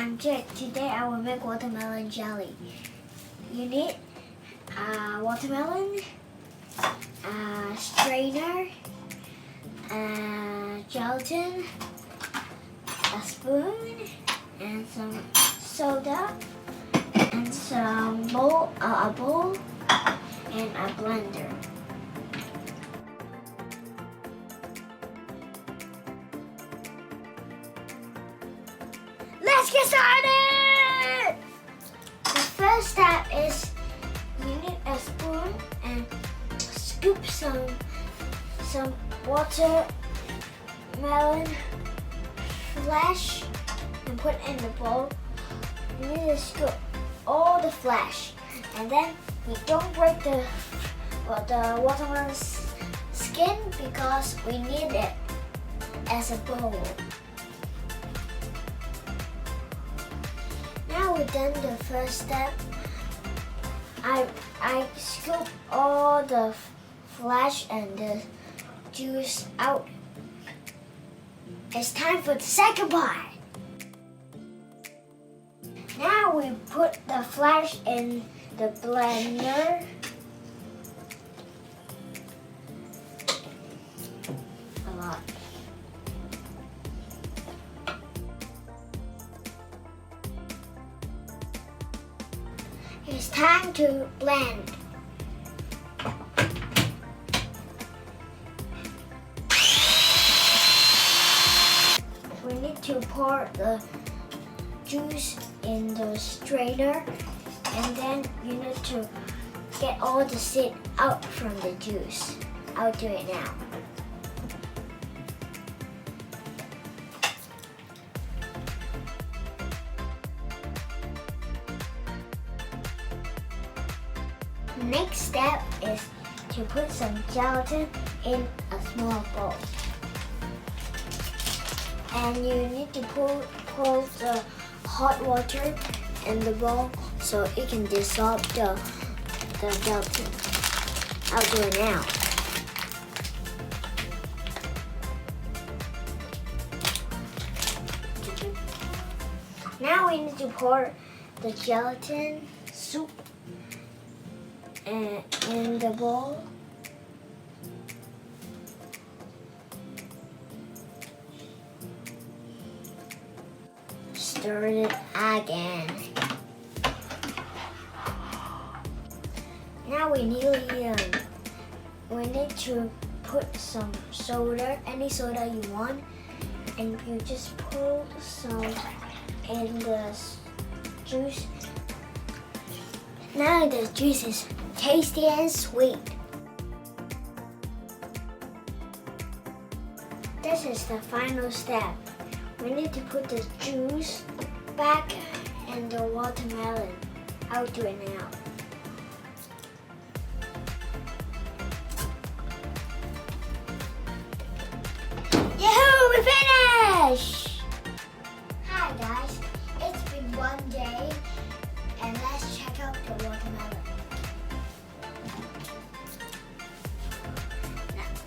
I'm Jake. Today I will make watermelon jelly. You need a watermelon, a strainer, a gelatin, a spoon, and some soda, and a bowl, and a blender. Let's get started! The first step is you need a spoon and scoop some watermelon flesh and put in the bowl. You need to scoop all the flesh, and then you don't break the watermelon skin because we need it as a bowl. Now we've done the first step. I scoop all the flesh and the juice out. It's time for the second part. Now we put the flesh in the blender. A lot. It's time to blend. We need to pour the juice in the strainer, and then you need to get all the seed out from the juice. I'll do it now. Next step is to put some gelatin in a small bowl. And you need to pour the hot water in the bowl so it can dissolve the gelatin. I'll do it now. Now we need to pour the gelatin soup in the bowl. Stir it again. Now we need to put some soda, any soda you want, and you just pour some in the juice. Now the juice is tasty and sweet. This is the final step. We need to put the juice back in the watermelon. I'll do it now. Yahoo! We finished! Hi guys, it's been one day, and let's check out the watermelon.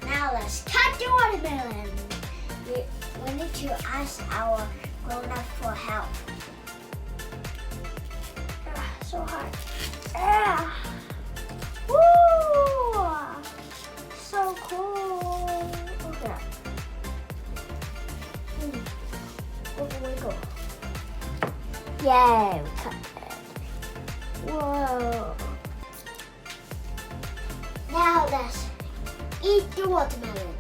Now let's cut the watermelon. We need to ask our grown-up for help. So hard. Woo! So cool. Okay. Wiggle. Yay, we cut it. Whoa. Now let's eat the watermelon.